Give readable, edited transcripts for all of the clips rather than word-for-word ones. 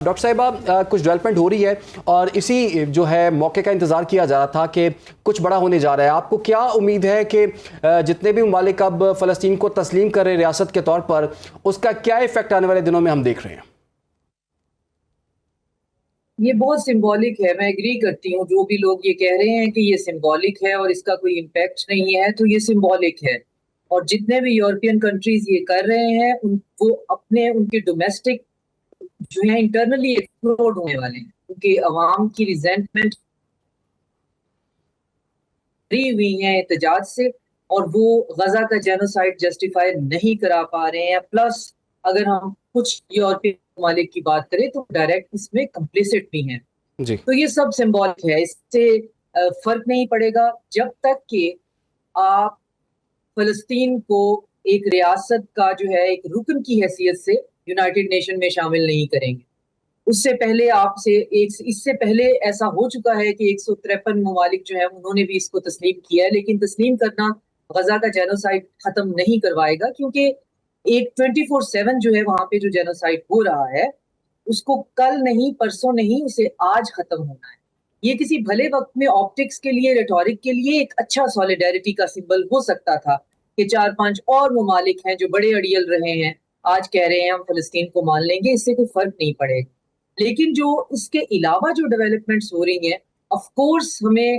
Doctor صاحبہ کچھ development ہو رہی ہے اور اسی جو ہے موقع کا انتظار کیا جا رہا تھا کہ کچھ بڑا ہونے جا رہا ہے. آپ کو کیا امید ہے کہ جتنے بھی ممالک اب فلسطین کو تسلیم کر رہے ریاست کے طور پر اس کا کیا ایفیکٹ آنے والے دنوں میں ہم دیکھ رہے ہیں؟ یہ بہت سمبولک ہے. میں ایگری کرتی ہوں. جو بھی لوگ یہ کہہ رہے ہیں کہ یہ سمبولک ہے اور اس کا کوئی امپیکٹ نہیں ہے تو یہ سمبولک ہے. اور جتنے بھی یورپین کنٹریز یہ کر رہے ہیں وہ اپنے ان کے ڈومیسٹک جو ہیں انٹرنلی ایکسپلوڈ ہونے والے ہیں کیونکہ عوام کی ریزنٹمنٹ ہوئی ہیں احتجاج سے اور وہ غزہ کا جینوسائیڈ جسٹیفائی نہیں کرا پا رہے ہیں. پلس اگر ہم کچھ یورپین ممالک کی بات کریں تو ڈائریکٹ اس میں کمپلیسٹ بھی ہیں. جی تو یہ سب سمبولک ہے. اس سے فرق نہیں پڑے گا جب تک کہ آپ فلسطین کو ایک ریاست کا جو ہے ایک رکن کی حیثیت سے یونائٹڈ نیشن میں شامل نہیں کریں گے. اس سے پہلے اس سے پہلے ایسا ہو چکا ہے کہ 153 ممالک جو ہیں انہوں نے بھی اس کو تسلیم کیا ہے, لیکن تسلیم کرنا غزہ کا جینوسائیڈ ختم نہیں کروائے گا کیونکہ ایک 24/7 جو ہے وہاں پہ جو جینوسائیڈ ہو رہا ہے اس کو کل نہیں پرسوں نہیں اسے آج ختم ہونا ہے. یہ کسی بھلے وقت میں آپٹکس کے لیے ریٹورک کے لیے ایک اچھا سولیڈیرٹی کا سمبل ہو سکتا تھا کہ 4-5 اور ممالک ہیں جو بڑے اڑیل رہے ہیں آج کہہ رہے ہیں ہم فلسطین کو مان لیں گے, اس سے کوئی فرق نہیں پڑے گا. لیکن جو اس کے علاوہ جو ڈیولپمنٹس ہو رہی ہیں آف کورس ہمیں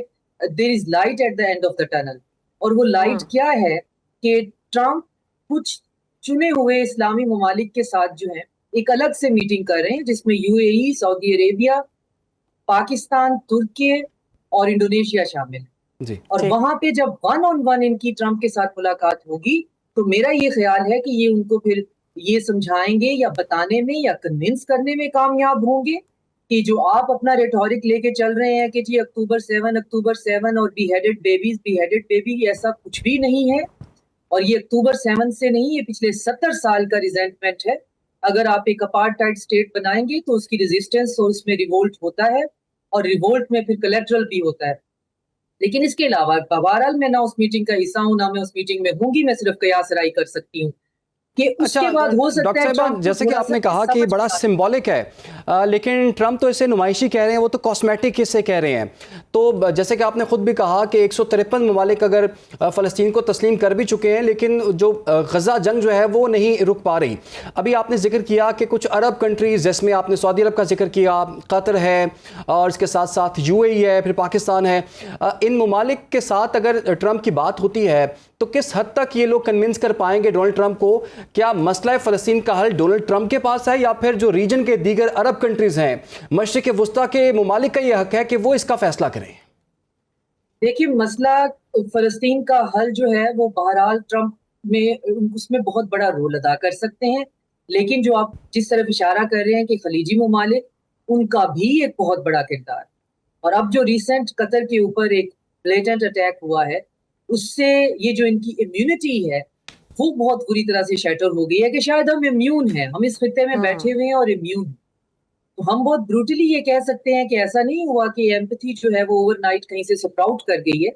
there is light at the end of the tunnel. اور وہ لائٹ کیا ہے کہ ٹرمپ کچھ چنے ہوئے اسلامی ممالک کے ساتھ جو ہیں ایک الگ سے میٹنگ کر رہے ہیں جس میں یو اے ای, سعودی عربیہ, پاکستان, ترکی اور انڈونیشیا شامل ہیں. جی اور وہاں پہ جب 1-on-1 ان کی ٹرمپ کے ساتھ ملاقات ہوگی تو میرا یہ خیال ہے کہ یہ ان کو پھر یہ سمجھائیں گے یا بتانے میں یا کنونس کرنے میں کامیاب ہوں گے کہ جو آپ اپنا ریٹورک لے کے چل رہے ہیں کہ جی اکتوبر 7 اور بی ہیڈڈ بیبی ایسا کچھ بھی نہیں ہے. اور یہ اکتوبر 7 سے نہیں, یہ پچھلے 70 سال کا ریزنٹمنٹ ہے. اگر آپ ایک اپارٹائڈ اسٹیٹ بنائیں گے تو اس کی ریزسٹنس اور اس میں ریوولٹ ہوتا ہے اور ریوولٹ میں پھر کلیکٹرل بھی ہوتا ہے. لیکن اس کے علاوہ بہرحال میں نہ اس میٹنگ کا حصہ ہوں نہ میں اس میٹنگ میں ہوں گی, میں صرف قیاس رائے کر سکتی ہوں کہ اس اچھا کے بعد ہو سکتا ڈاکٹر ہے صاحبہ جیسے کہ آپ نے کہا کہ بڑا سمبولک ہے لیکن ٹرمپ تو اسے نمائشی کہہ رہے ہیں, وہ تو کاسمیٹک اسے کہہ رہے ہیں. تو جیسے کہ آپ نے خود بھی کہا کہ 153 ممالک اگر فلسطین کو تسلیم کر بھی چکے ہیں لیکن جو غزہ جنگ جو ہے وہ نہیں رک پا رہی. ابھی آپ نے ذکر کیا کہ کچھ عرب کنٹریز جس میں آپ نے سعودی عرب کا ذکر کیا, قطر ہے اور اس کے ساتھ ساتھ یو اے ای ہے, پھر پاکستان ہے. ان ممالک کے ساتھ اگر ٹرمپ کی بات ہوتی ہے تو کس حد تک یہ لوگ کنونس کر پائیں گے ڈونلڈ ٹرمپ کو؟ کیا مسئلہ فلسطین کا حل ڈونلڈ ٹرمپ کے پاس ہے یا پھر جو ریجن کے دیگر عرب کنٹریز ہیں, مشرق وسطیٰ کے ممالک کا یہ حق ہے کہ وہ اس کا فیصلہ کریں؟ دیکھیے مسئلہ فلسطین کا حل جو ہے وہ بہرحال ٹرمپ میں اس میں بہت بڑا رول ادا کر سکتے ہیں. لیکن جو آپ جس طرف اشارہ کر رہے ہیں کہ خلیجی ممالک, ان کا بھی ایک بہت بڑا کردار. اور اب جو ریسنٹ قطر کے اوپر ایک بلیٹنٹ اٹیک ہوا ہے اس سے یہ جو ان کی امیونٹی ہے وہ بہت بری طرح سے شیٹر ہو گئی ہے کہ شاید ہم امیون ہیں, ہم اس خطے میں بیٹھے ہوئے ہیں اور امیون ہیں. تو ہم بہت بروٹلی یہ کہہ سکتے ہیں کہ ایسا نہیں ہوا کہ ایمپتھی جو ہے وہ اوور نائٹ کہیں سے سپراؤٹ کر گئی ہے.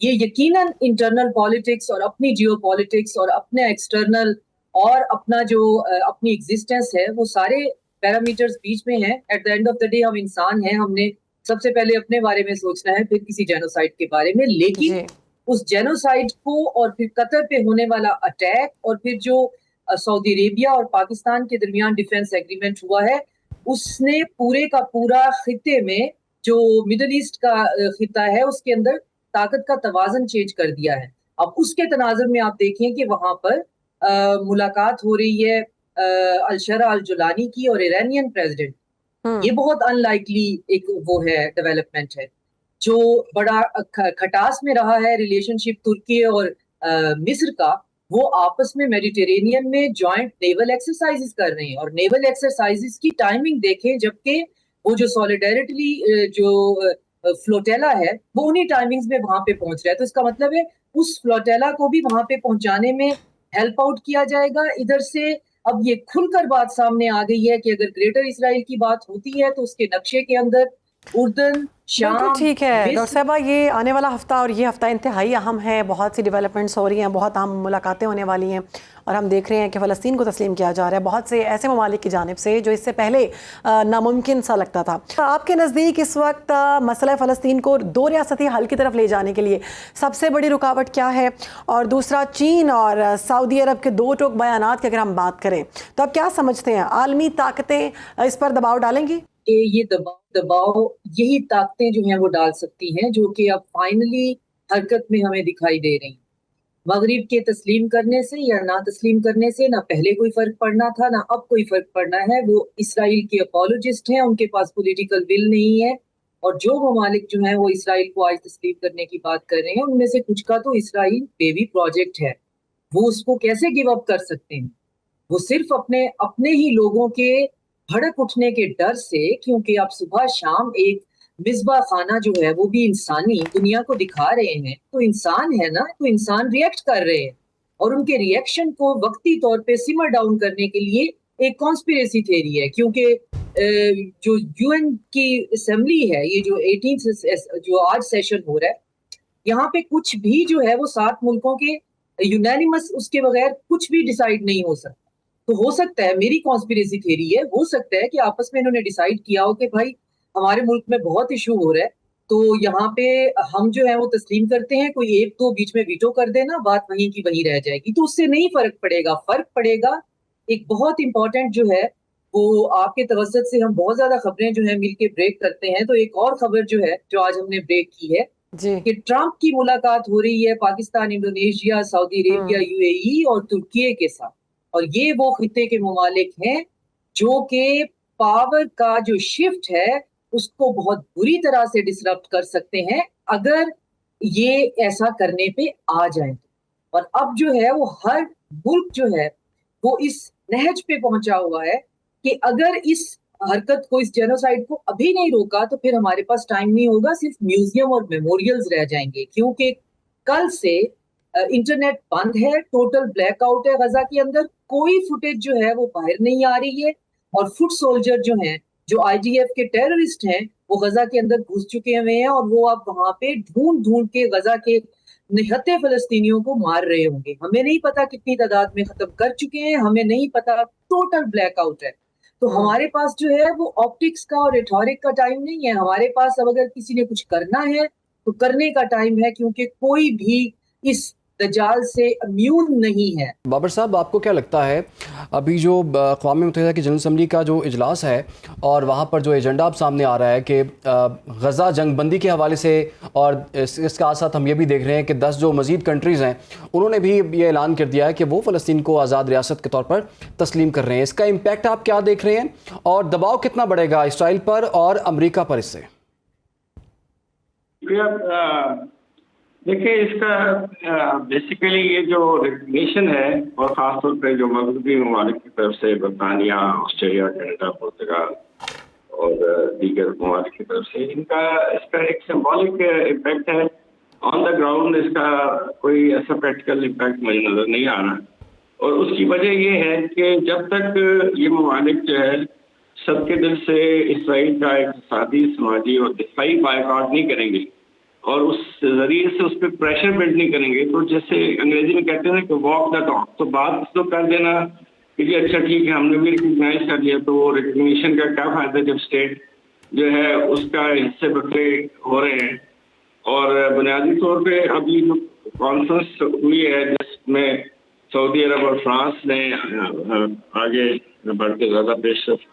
یہ یقیناً انٹرنل پالیٹکس اور اپنی جیو پالیٹکس اور اپنے ایکسٹرنل اور اپنا جو اپنی ایگزسٹنس ہے وہ سارے پیرامیٹرز بیچ میں ہیں. At the end of the day ہم انسان ہیں, ہم نے سب سے پہلے اپنے بارے میں سوچنا ہے پھر کسی جینوسائیڈ کے بارے میں. لیکن اس جینوسائیڈ کو اور پھر قطر پہ ہونے والا اٹیک اور پھر جو سعودی عربیہ اور پاکستان کے درمیان ڈیفنس ایگریمنٹ ہوا ہے اس نے پورے کا پورا خطے میں جو مڈل ایسٹ کا خطہ ہے اس کے اندر طاقت کا توازن چینج کر دیا ہے. اب اس کے تناظر میں آپ دیکھیں کہ وہاں پر ملاقات ہو رہی ہے الشرع الجولانی کی اور ایرانین پریزیڈنٹ. یہ بہت ان لائکلی ایک وہ ہے ڈیولپمنٹ ہے. جو بڑا کھٹاس میں رہا ہے ریلیشن شپ ترکی اور مصر کا, وہ آپس میں میڈیٹرینین میں جوائنٹ نیول ایکسرسائزز کر رہے ہیں. اور نیول ایکسرسائزز کی ٹائمنگ دیکھیں جبکہ وہ جو سولیڈیرٹی جو فلوٹیلا ہے وہ انہی ٹائمنگز میں وہاں پہ پہنچ رہا ہے. تو اس کا مطلب ہے اس فلوٹیلا کو بھی وہاں پہ پہنچانے میں ہیلپ آؤٹ کیا جائے گا. ادھر سے اب یہ کھل کر بات سامنے آ گئی ہے کہ اگر گریٹر اسرائیل کی بات ہوتی ہے تو اس کے نقشے کے اندر اردن، بالکل شام، ٹھیک ہے ڈاکٹر مصر. صاحبہ، یہ آنے والا ہفتہ اور یہ ہفتہ انتہائی اہم ہے، بہت سی ڈیولپمنٹس ہو رہی ہیں، بہت اہم ملاقاتیں ہونے والی ہیں، اور ہم دیکھ رہے ہیں کہ فلسطین کو تسلیم کیا جا رہا ہے بہت سے ایسے ممالک کی جانب سے جو اس سے پہلے ناممکن سا لگتا تھا. آپ کے نزدیک اس وقت مسئلہ فلسطین کو دو ریاستی حل کی طرف لے جانے کے لیے سب سے بڑی رکاوٹ کیا ہے؟ اور دوسرا، چین اور سعودی عرب کے دو ٹوک بیانات کی اگر ہم بات کریں تو آپ کیا سمجھتے ہیں عالمی طاقتیں اس پر دباؤ ڈالیں گی؟ کہ یہ دباؤ یہی طاقتیں جو ہیں وہ ڈال سکتی ہیں، جو کہ اب فائنلی حرکت میں ہمیں دکھائی دے رہی ہیں. مغرب کے تسلیم کرنے سے یا نہ تسلیم کرنے سے نہ پہلے کوئی فرق پڑنا تھا، نہ اب کوئی فرق پڑنا ہے. وہ اسرائیل کے اپولوجسٹ ہیں، ان کے پاس پولیٹیکل ول نہیں ہے، اور جو ممالک جو ہیں وہ اسرائیل کو آج تسلیم کرنے کی بات کر رہے ہیں، ان میں سے کچھ کا تو اسرائیل بیبی پروجیکٹ ہے. وہ اس کو کیسے گیو اپ کر سکتے ہیں؟ وہ صرف اپنے ہی لوگوں کے بھڑک اٹھنے کے ڈر سے، کیونکہ آپ صبح شام ایک مصباح خانہ جو ہے وہ بھی انسانی دنیا کو دکھا رہے ہیں، تو انسان ہے نا، تو انسان ریئیکٹ کر رہے ہیں، اور ان کے ریئیکشن کو وقتی طور پہ سمر ڈاؤن کرنے کے لیے ایک کانسپیریسی تھیوری ہے. کیونکہ جو یو این کی اسمبلی ہے، یہ جو 18 جو آج سیشن ہو رہا ہے، یہاں پہ کچھ بھی جو ہے وہ 7 ملکوں کے یونینیمس اس کے بغیر کچھ بھی ڈیسائیڈ نہیں ہو سکتا. تو ہو سکتا ہے، میری کانسپیریسی تھیوری ہے، ہو سکتا ہے کہ آپس میں انہوں نے ڈیسائیڈ کیا ہو کہ بھائی ہمارے ملک میں بہت ایشو ہو رہا ہے، تو یہاں پہ ہم جو ہے وہ تسلیم کرتے ہیں، کوئی ایک دو بیچ میں ویٹو کر دینا، بات وہیں کی وہیں رہ جائے گی. تو اس سے نہیں فرق پڑے گا. فرق پڑے گا ایک بہت امپورٹنٹ جو ہے وہ آپ کے توسط سے، ہم بہت زیادہ خبریں جو ہیں مل کے بریک کرتے ہیں، تو ایک اور خبر جو ہے جو آج ہم نے بریک کی ہے جی کہ ٹرمپ کی ملاقات ہو رہی ہے پاکستان، انڈونیشیا، سعودی عربیہ، یو اے ای اور ترکیے کے ساتھ. اور یہ وہ خطے کے ممالک ہیں جو کہ پاور کا جو شفٹ ہے اس کو بہت بری طرح سے ڈسرپٹ کر سکتے ہیں اگر یہ ایسا کرنے پہ آ جائیں. اور اب جو ہے وہ ہر ملک جو ہے وہ اس نہج پہ پہنچا ہوا ہے کہ اگر اس حرکت کو، اس جینوسائیڈ کو ابھی نہیں روکا تو پھر ہمارے پاس ٹائم نہیں ہوگا، صرف میوزیم اور میموریلز رہ جائیں گے. کیونکہ کل سے انٹرنیٹ بند ہے، ٹوٹل بلیک آؤٹ ہے غزہ کے اندر، کوئی فوٹیج جو ہے وہ باہر نہیں آ رہی ہے، اور فٹ سولجر جو ہیں، جو آئی ڈی ایف کے ٹیررسٹ ہیں، وہ غزہ کے اندر گھس چکے ہوئے ہیں، اور وہ اب وہاں پہ ڈھونڈ ڈھونڈ کے غزہ کے نہتے فلسطینیوں کو مار رہے ہوں گے. ہمیں نہیں پتا کتنی تعداد میں ختم کر چکے ہیں، ہمیں نہیں پتا، ٹوٹل بلیک آؤٹ ہے. تو ہمارے پاس جو ہے وہ آپٹکس کا اور ریٹورک کا ٹائم نہیں ہے. ہمارے پاس اب اگر کسی نے کچھ کرنا ہے تو کرنے کا ٹائم ہے، کیونکہ کوئی بھی اس دجال سے امیون نہیں ہے. بابر صاحب، آپ کو کیا لگتا ہے ابھی جو اقوام متحدہ کی جنرل اسمبلی کا جو اجلاس ہے اور وہاں پر جو ایجنڈا اب سامنے آ رہا ہے کہ غزہ جنگ بندی کے حوالے سے، اور اس کے ساتھ ساتھ ہم یہ بھی دیکھ رہے ہیں کہ 10 جو مزید کنٹریز ہیں انہوں نے بھی یہ اعلان کر دیا ہے کہ وہ فلسطین کو آزاد ریاست کے طور پر تسلیم کر رہے ہیں، اس کا امپیکٹ آپ کیا دیکھ رہے ہیں اور دباؤ کتنا بڑھے گا اسرائیل پر اور امریکہ پر اس سے؟ دیکھیے، اس کا بیسیکلی یہ جو ریکگنیشن ہے، اور خاص طور پہ جو مغربی ممالک کی طرف سے برطانیہ، آسٹریلیا، کینیڈا، پرتگال اور دیگر ممالک کی طرف سے، اس کا ایک سمبولک امپیکٹ ہے. آن دا گراؤنڈ اس کا کوئی ایسا پریکٹیکل امپیکٹ مجھے نظر نہیں آ رہا، اور اس کی وجہ یہ ہے کہ جب تک یہ ممالک جو ہے سب کے دل سے اسرائیل کا اقتصادی، سماجی اور دفاعی بائیکاٹ نہیں کریں گے، اور اس ذریعے سے اس پہ پریشر بلڈ نہیں کریں گے، تو جیسے انگریزی میں کہتے ہیں کہ واک دا ٹاک، تو بات تو کر دینا کہ جی اچھا ٹھیک ہے ہم نے بھی ریکگنائز کر لیا، تو وہ ریکگنیشن کا کیا فائدہ جب اسٹیٹ جو ہے اس کا حصے بکرے ہو رہے ہیں. اور بنیادی طور پہ ابھی جو کانفرنس ہوئی ہے جس میں سعودی عرب اور فرانس نے آگے بڑھ کے زیادہ پیش رفت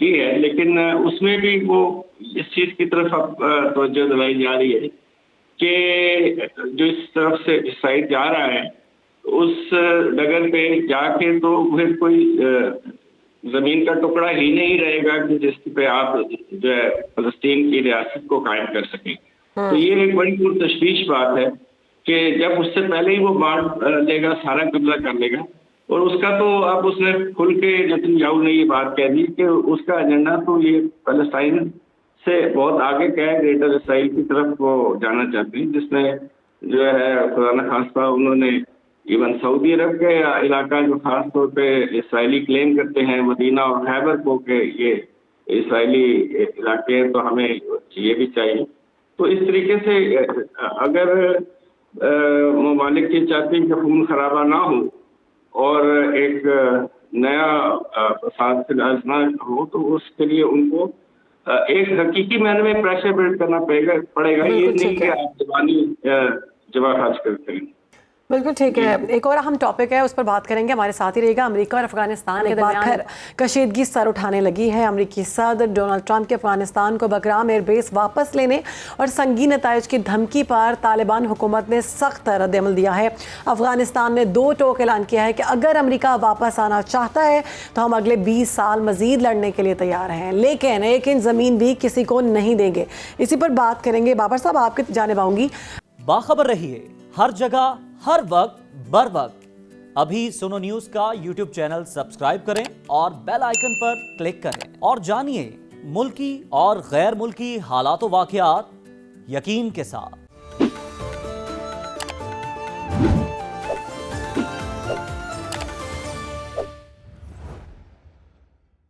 کی ہے، لیکن اس میں بھی وہ اس چیز کی طرف اب توجہ دلائی جا رہی ہے کہ جو اس طرف سے اسرائیل جا رہا ہے اس ڈگر پہ جا کے تو پھر کوئی زمین کا ٹکڑا ہی نہیں رہے گا کہ جس پہ آپ جو ہے فلسطین کی ریاست کو قائم کر سکیں. تو یہ ایک بڑی پرتشویش بات ہے کہ جب اس سے پہلے ہی وہ بانٹ لے گا، سارا قبضہ کر لے گا، اور اس کا تو اب اس نے کھل کے نتن یاہو نے یہ بات کہہ دی کہ اس کا ایجنڈا تو یہ فلسطین سے بہت آگے کا ہے، گریٹر اسرائیل کی طرف وہ جانا چاہتے ہیں، جس میں جو ہے خدا نخواستہ انہوں نے ایون سعودی عرب کے علاقہ جو خاص طور پہ اسرائیلی کلیم کرتے ہیں، مدینہ اور خیبر کو، کہ یہ اسرائیلی علاقے ہیں تو ہمیں یہ بھی چاہیے. تو اس طریقے سے اگر ممالک یہ چاہتے ہیں کہ خون خرابہ نہ ہو اور ایک نیا فساد فراز نہ ہو، تو اس کے لیے ان کو ایک حقیقی معنی میں پریشر بلڈ کرنا پڑے گا. یہ نہیں کہ آپ زبانی جواب خرچ کرتے ہیں. بالکل ٹھیک ہے. ایک اور اہم ٹاپک ہے، اس پر بات کریں گے. ہمارے ساتھ ہی رہے گا. امریکہ اور افغانستان کے درمیان پھر کشیدگی سر اٹھانے لگی ہے. امریکی صدر ڈونلڈ ٹرمپ کے افغانستان کو بگرام ایئر بیس واپس لینے اور سنگین نتائج کی دھمکی پر طالبان حکومت نے سخت رد عمل دیا ہے. افغانستان نے دو ٹوک اعلان کیا ہے کہ اگر امریکہ واپس آنا چاہتا ہے تو ہم اگلے 20 سال مزید لڑنے کے لیے تیار ہیں، لیکن ایک انچ زمین بھی کسی کو نہیں دیں گے. اسی پر بات کریں گے. بابر صاحب، آپ کی جانب آؤں گی. باخبر رہیے ہر جگہ ہر وقت بر وقت. ابھی سنو نیوز کا یوٹیوب چینل سبسکرائب کریں اور بیل آئیکن پر کلک کریں اور جانیے ملکی اور غیر ملکی حالات و واقعات یقین کے ساتھ.